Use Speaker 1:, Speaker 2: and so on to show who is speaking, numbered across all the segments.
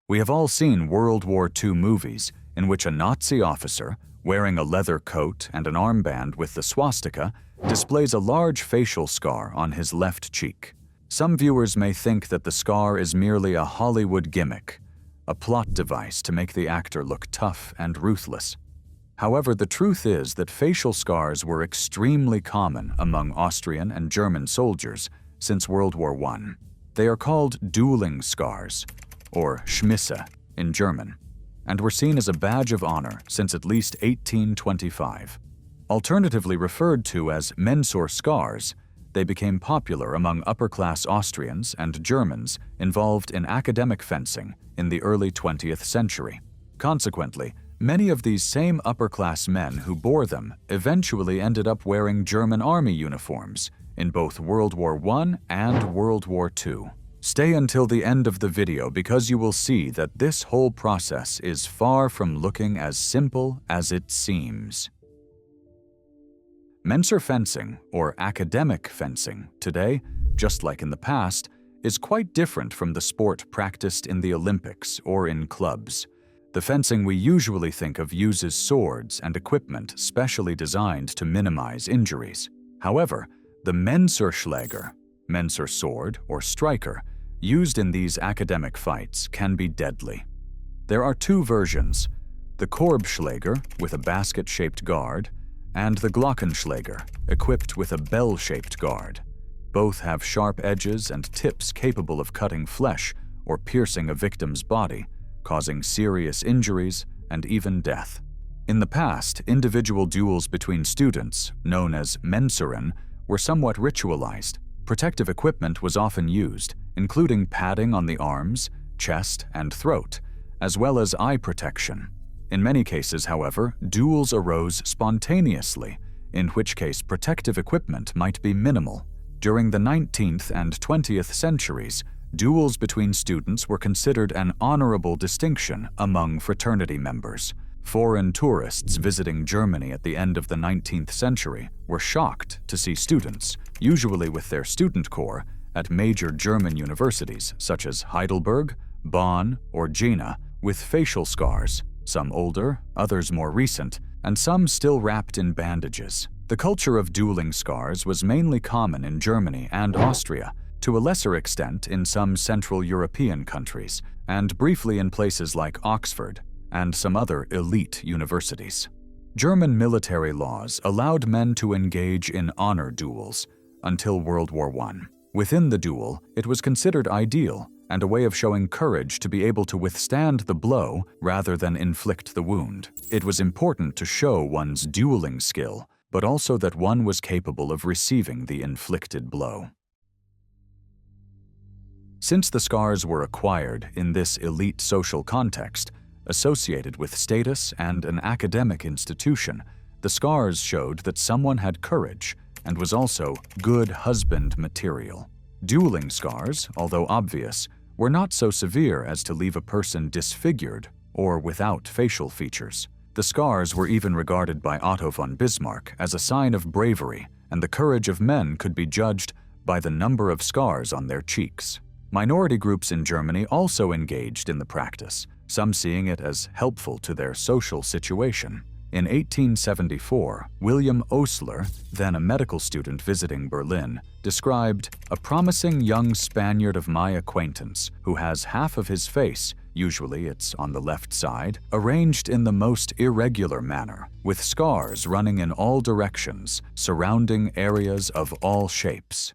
Speaker 1: We have all seen World War II movies in which a Nazi officer, wearing a leather coat and an armband with the swastika, displays a large facial scar on his left cheek. Some viewers may think that the scar is merely a Hollywood gimmick, a plot device to make the actor look tough and ruthless. However, the truth is that facial scars were extremely common among Austrian and German soldiers since World War I. They are called dueling scars, or Schmisse in German, and were seen as a badge of honor since at least 1825. Alternatively referred to as mensur scars, they became popular among upper-class Austrians and Germans involved in academic fencing in the early 20th century. Consequently, many of these same upper-class men who bore them eventually ended up wearing German army uniforms in both World War I and World War II. Stay until the end of the video because you will see that this whole process is far from looking as simple as it seems. Mensur fencing, or academic fencing, today, just like in the past, is quite different from the sport practiced in the Olympics or in clubs. The fencing we usually think of uses swords and equipment specially designed to minimize injuries. However, the Mensurschläger, Mensur sword or striker, used in these academic fights can be deadly. There are two versions, the Korbschläger with a basket-shaped guard, and the Glockenschläger, equipped with a bell-shaped guard. Both have sharp edges and tips capable of cutting flesh or piercing a victim's body, causing serious injuries and even death. In the past, individual duels between students, known as Mensuren, were somewhat ritualized. Protective equipment was often used, including padding on the arms, chest, and throat, as well as eye protection. In many cases, however, duels arose spontaneously, in which case protective equipment might be minimal. During the 19th and 20th centuries, duels between students were considered an honorable distinction among fraternity members. Foreign tourists visiting Germany at the end of the 19th century were shocked to see students, usually with their student corps, at major German universities such as Heidelberg, Bonn, or Jena, with facial scars, some older, others more recent, and some still wrapped in bandages. The culture of dueling scars was mainly common in Germany and Austria, to a lesser extent in some Central European countries, and briefly in places like Oxford and some other elite universities. German military laws allowed men to engage in honor duels until World War I. Within the duel, it was considered ideal and a way of showing courage to be able to withstand the blow rather than inflict the wound. It was important to show one's dueling skill, but also that one was capable of receiving the inflicted blow. Since the scars were acquired in this elite social context, associated with status and an academic institution, the scars showed that someone had courage and was also good husband material. Dueling scars, although obvious, were not so severe as to leave a person disfigured or without facial features. The scars were even regarded by Otto von Bismarck as a sign of bravery, and the courage of men could be judged by the number of scars on their cheeks. Minority groups in Germany also engaged in the practice, some seeing it as helpful to their social situation. In 1874, William Osler, then a medical student visiting Berlin, described a promising young Spaniard of my acquaintance who has half of his face, usually it's on the left side, arranged in the most irregular manner, with scars running in all directions, surrounding areas of all shapes.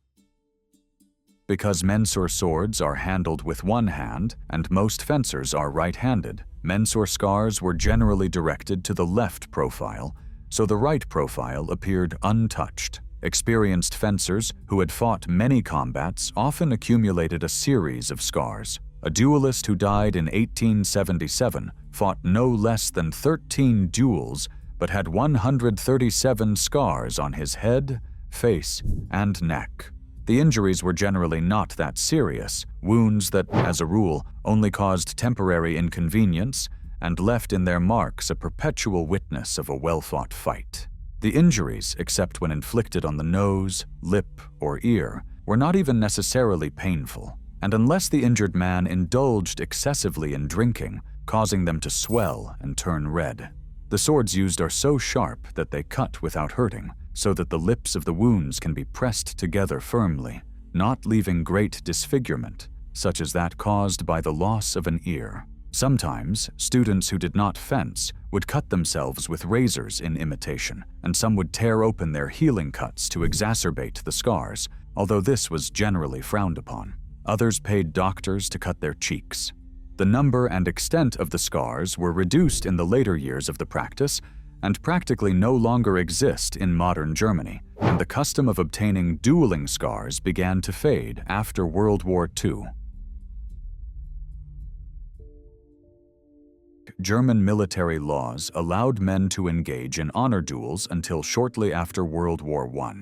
Speaker 1: Because Mensur swords are handled with one hand, and most fencers are right-handed, Mensur scars were generally directed to the left profile, so the right profile appeared untouched. Experienced fencers who had fought many combats often accumulated a series of scars. A duelist who died in 1877 fought no less than 13 duels, but had 137 scars on his head, face, and neck. The injuries were generally not that serious, wounds that, as a rule, only caused temporary inconvenience and left in their marks a perpetual witness of a well-fought fight. The injuries, except when inflicted on the nose, lip, or ear, were not even necessarily painful. and unless the injured man indulged excessively in drinking, causing them to swell and turn red. The swords used are so sharp that they cut without hurting, so that the lips of the wounds can be pressed together firmly, not leaving great disfigurement, such as that caused by the loss of an ear. Sometimes, students who did not fence would cut themselves with razors in imitation, and some would tear open their healing cuts to exacerbate the scars, although this was generally frowned upon. Others paid doctors to cut their cheeks. The number and extent of the scars were reduced in the later years of the practice and practically no longer exist in modern Germany, and the custom of obtaining dueling scars began to fade after World War II. German military laws allowed men to engage in honor duels until shortly after World War I.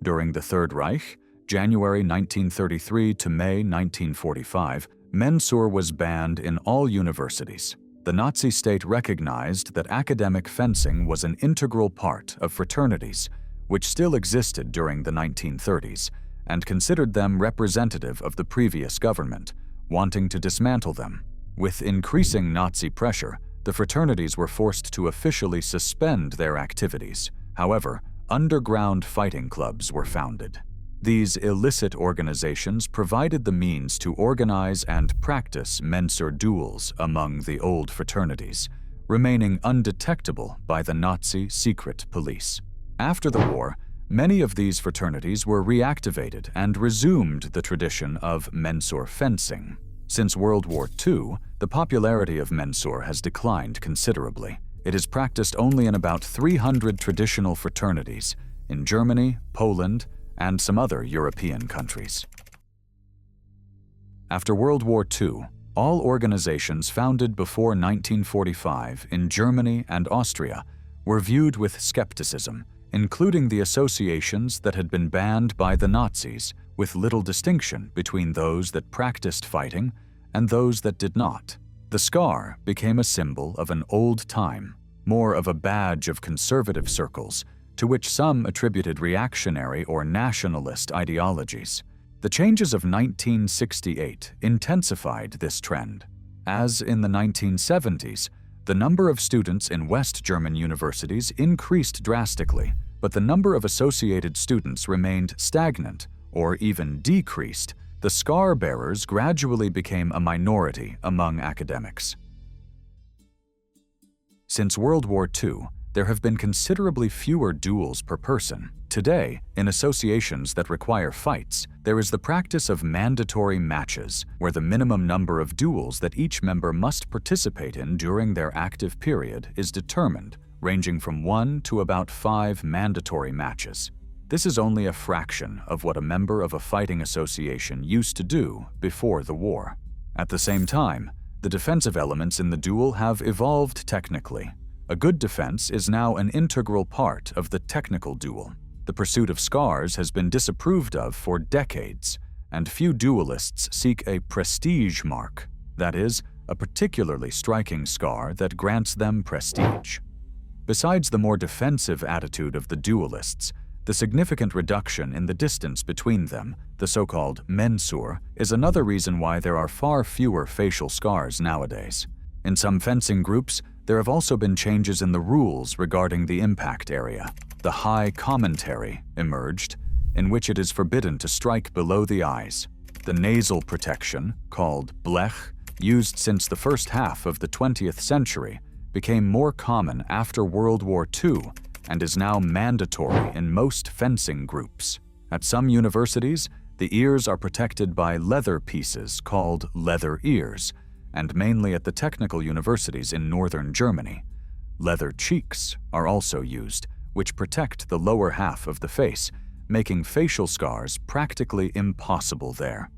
Speaker 1: During the Third Reich, January 1933 to May 1945, Mensur was banned in all universities. The Nazi state recognized that academic fencing was an integral part of fraternities, which still existed during the 1930s, and considered them representative of the previous government, wanting to dismantle them. With increasing Nazi pressure, the fraternities were forced to officially suspend their activities. However, underground fighting clubs were founded. These illicit organizations provided the means to organize and practice Mensur duels among the old fraternities, remaining undetectable by the Nazi secret police. After the war, many of these fraternities were reactivated and resumed the tradition of Mensur fencing. Since World War II, the popularity of Mensur has declined considerably. It is practiced only in about 300 traditional fraternities in Germany, Poland, and some other European countries. After World War II, all organizations founded before 1945 in Germany and Austria were viewed with skepticism, including the associations that had been banned by the Nazis, with little distinction between those that practiced fighting and those that did not. The scar became a symbol of an old time, more of a badge of conservative circles, to which some attributed reactionary or nationalist ideologies. The changes of 1968 intensified this trend. As in the 1970s, the number of students in West German universities increased drastically, but the number of associated students remained stagnant or even decreased. The scar bearers gradually became a minority among academics. Since World War II, there have been considerably fewer duels per person. Today, in associations that require fights, there is the practice of mandatory matches, where the minimum number of duels that each member must participate in during their active period is determined, ranging from 1 to about 5 mandatory matches. This is only a fraction of what a member of a fighting association used to do before the war. At the same time, the defensive elements in the duel have evolved technically. A good defense is now an integral part of the technical duel. The pursuit of scars has been disapproved of for decades, and few duelists seek a prestige mark, that is, a particularly striking scar that grants them prestige. Besides the more defensive attitude of the duelists, the significant reduction in the distance between them, the so-called Mensur, is another reason why there are far fewer facial scars nowadays. In some fencing groups, there have also been changes in the rules regarding the impact area. The high commentary emerged, in which it is forbidden to strike below the eyes. The nasal protection, called Blech, used since the first half of the 20th century, became more common after World War II and is now mandatory in most fencing groups. At some universities, the ears are protected by leather pieces called leather ears, and mainly at the technical universities in northern Germany. Leather cheeks are also used, which protect the lower half of the face, making facial scars practically impossible there.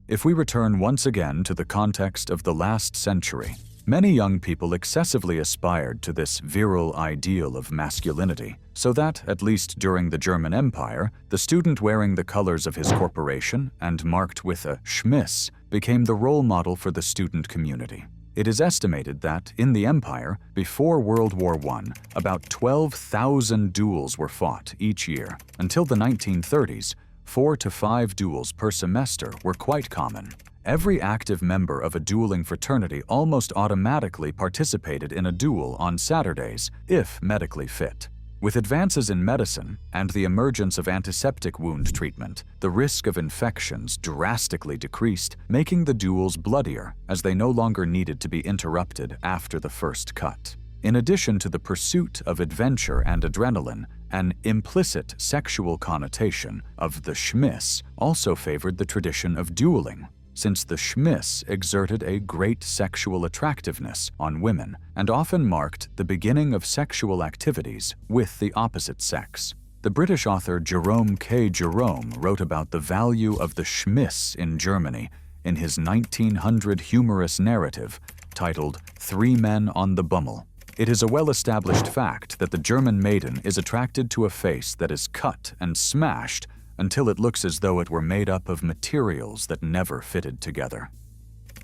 Speaker 1: If we return once again to the context of the last century, many young people excessively aspired to this virile ideal of masculinity, so that, at least during the German Empire, the student wearing the colors of his corporation and marked with a Schmiss became the role model for the student community. It is estimated that, in the empire, before World War I, about 12,000 duels were fought each year. Until the 1930s, 4 to 5 duels per semester were quite common. Every active member of a dueling fraternity almost automatically participated in a duel on Saturdays, if medically fit. With advances in medicine and the emergence of antiseptic wound treatment, the risk of infections drastically decreased, making the duels bloodier as they no longer needed to be interrupted after the first cut. In addition to the pursuit of adventure and adrenaline, an implicit sexual connotation of the schmiss also favored the tradition of dueling, since the schmiss exerted a great sexual attractiveness on women and often marked the beginning of sexual activities with the opposite sex. The British author Jerome K. Jerome wrote about the value of the schmiss in Germany in his 1900 humorous narrative titled 3 Men on the Bummel. It is a well-established fact that the German maiden is attracted to a face that is cut and smashed until it looks as though it were made up of materials that never fitted together.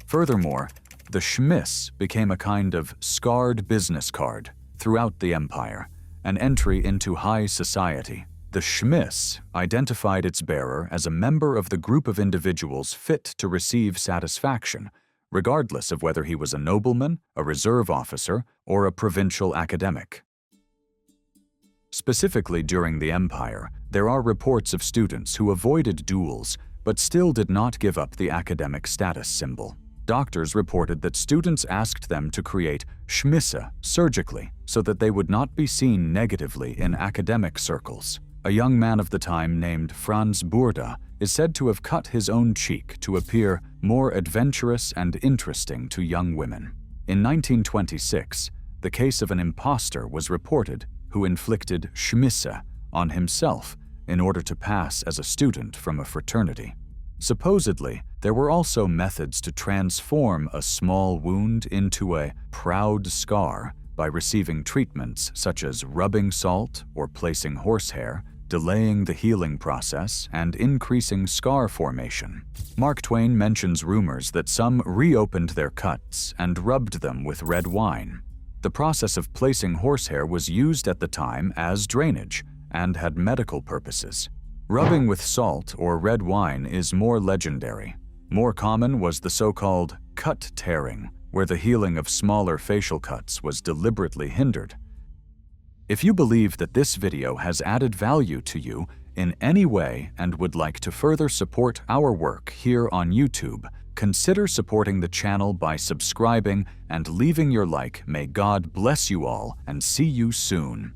Speaker 1: Furthermore, the schmiss became a kind of scarred business card throughout the empire, an entry into high society. The schmiss identified its bearer as a member of the group of individuals fit to receive satisfaction, regardless of whether he was a nobleman, a reserve officer, or a provincial academic. Specifically during the Empire, there are reports of students who avoided duels but still did not give up the academic status symbol. Doctors reported that students asked them to create schmisse surgically so that they would not be seen negatively in academic circles. A young man of the time named Franz Burda is said to have cut his own cheek to appear more adventurous and interesting to young women. In 1926, the case of an impostor was reported who inflicted schmisse on himself in order to pass as a student from a fraternity. Supposedly, there were also methods to transform a small wound into a proud scar by receiving treatments such as rubbing salt or placing horsehair, delaying the healing process, and increasing scar formation. Mark Twain mentions rumors that some reopened their cuts and rubbed them with red wine. The process of placing horsehair was used at the time as drainage and had medical purposes. Rubbing with salt or red wine is more legendary. More common was the so-called cut tearing, where the healing of smaller facial cuts was deliberately hindered. If you believe that this video has added value to you in any way and would like to further support our work here on YouTube, consider supporting the channel by subscribing and leaving your like. May God bless you all and see you soon.